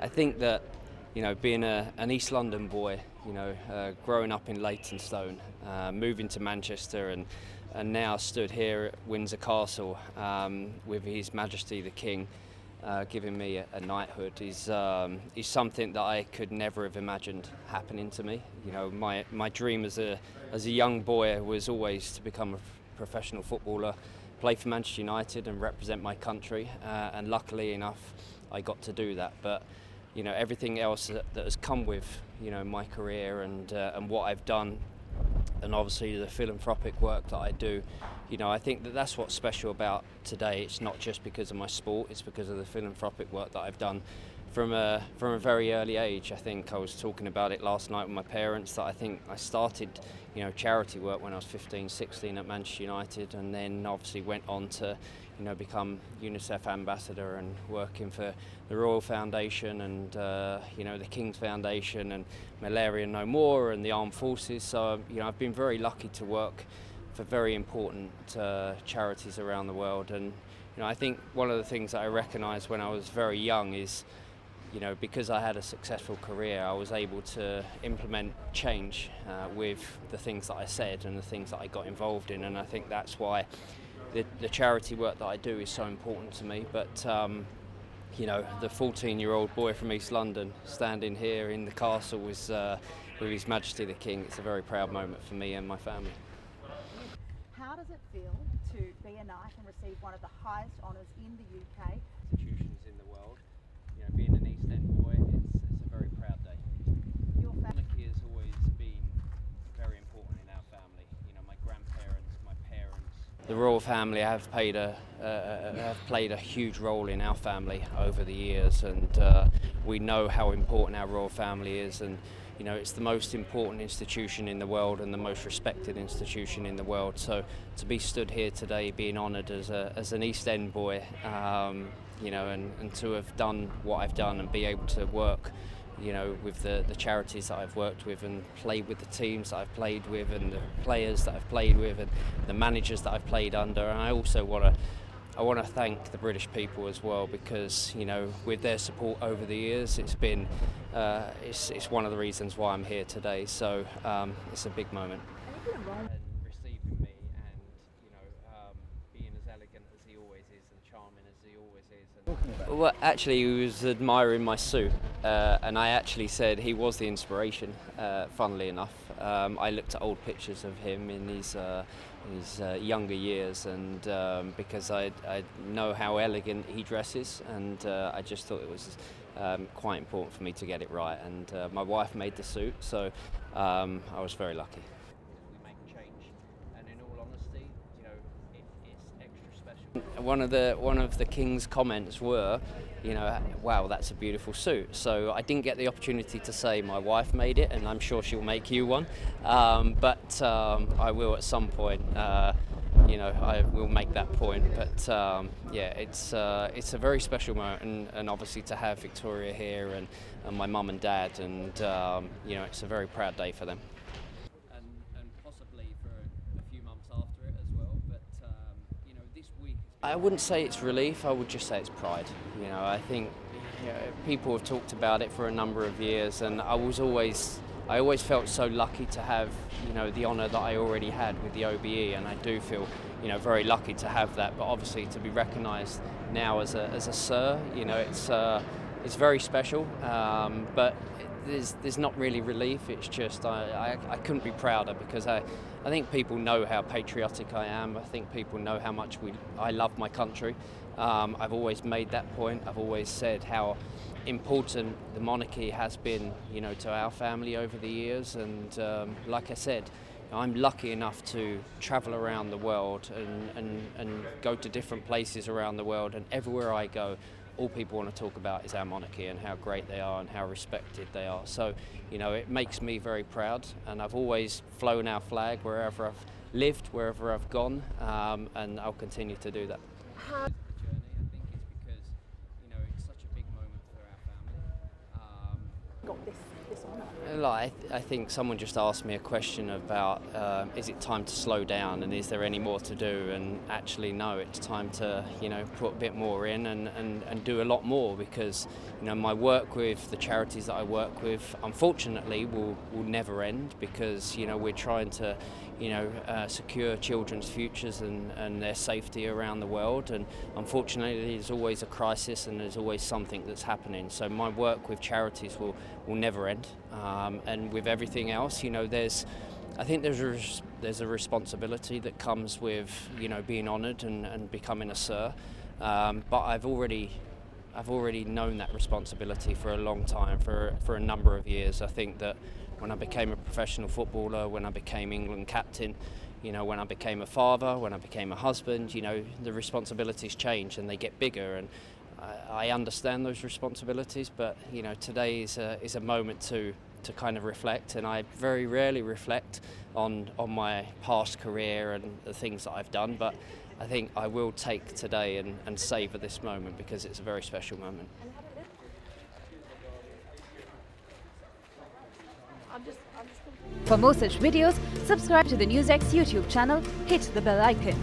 I think that, being an East London boy, growing up in Leytonstone, moving to Manchester and now stood here at Windsor Castle with His Majesty the King giving me a knighthood is something that I could never have imagined happening to me. My dream as a young boy was always to become a professional footballer, play for Manchester United and represent my country, and luckily enough I got to do that. But everything else that has come with my career and what I've done, and obviously the philanthropic work that I do, I think that that's what's special about today. It's not just because of my sport, it's because of the philanthropic work that I've done from a very early age. I think I was talking about it last night with my parents, that I think I started charity work when I was 15, 16 at Manchester United, and then obviously went on to become UNICEF ambassador and working for the Royal Foundation and the King's Foundation and Malaria No More and the Armed Forces. So I've been very lucky to work for very important charities around the world. And I think one of the things that I recognised when I was very young is because I had a successful career, I was able to implement change with the things that I said and the things that I got involved in. And I think that's why the charity work that I do is so important to me. But the 14-year-old boy from East London standing here in the castle with His Majesty the King, it's a very proud moment for me and my family. How does it feel to be a knight and receive one of the highest honours in the UK? Institutions in the world. Being an East End boy, it's a very proud day. Your Monarchy has always been very important in our family. My grandparents, my parents. The royal family have played a huge role in our family over the years, and we know how important our royal family is. And it's the most important institution in the world and the most respected institution in the world. So to be stood here today, being honoured as an East End boy, and to have done what I've done and be able to work, with the charities that I've worked with and played with the teams that I've played with and the players that I've played with and the managers that I've played under. And I also want to thank the British people as well, because with their support over the years, it's been it's one of the reasons why I'm here today. So it's a big moment. And receiving me and being as elegant as he always is and charming as he always is. Well, actually, he was admiring my suit, and I actually said he was the inspiration. Funnily enough, I looked at old pictures of him in his younger years, and because I know how elegant he dresses, and I just thought it was quite important for me to get it right. And my wife made the suit, so I was very lucky. We make change, and in all honesty, it's extra special. One of the King's comments were, wow, that's a beautiful suit. So I didn't get the opportunity to say my wife made it, and I'm sure she'll make you one. But I will at some point. I will make that point. But it's a very special moment, and obviously to have Victoria here and my mum and dad, and it's a very proud day for them. And possibly for a few months after it as well. But this week, I wouldn't say it's relief. I would just say it's pride. I think people have talked about it for a number of years, and I always felt so lucky to have the honour that I already had with the OBE, and I do feel very lucky to have that. But obviously to be recognised now as a Sir, it's very special. But there's not really relief. It's just I couldn't be prouder, because I think people know how patriotic I am. I think people know how much I love my country. I've always made that point. I've always said how important the monarchy has been, to our family over the years. And like I said, I'm lucky enough to travel around the world and go to different places around the world. And everywhere I go, all people want to talk about is our monarchy and how great they are and how respected they are. So, it makes me very proud. And I've always flown our flag wherever I've lived, wherever I've gone, and I'll continue to do that. I think someone just asked me a question about is it time to slow down and is there any more to do? And actually, no, it's time to put a bit more in and do a lot more, because my work with the charities that I work with, unfortunately, will never end, because we're trying to secure children's futures and their safety around the world, and unfortunately there's always a crisis and there's always something that's happening. So my work with charities will never end, and with everything else, I think there's a responsibility that comes with being honoured and becoming a sir, but I've already known that responsibility for a long time, for a number of years. I think that when I became a professional footballer, when I became England captain, when I became a father, when I became a husband, the responsibilities change and they get bigger, and I understand those responsibilities, but today is a moment to kind of reflect, and I very rarely reflect on my past career and the things that I've done, but I think I will take today and savour this moment, because it's a very special moment. For more such videos, subscribe to the NewsX YouTube channel, hit the bell icon.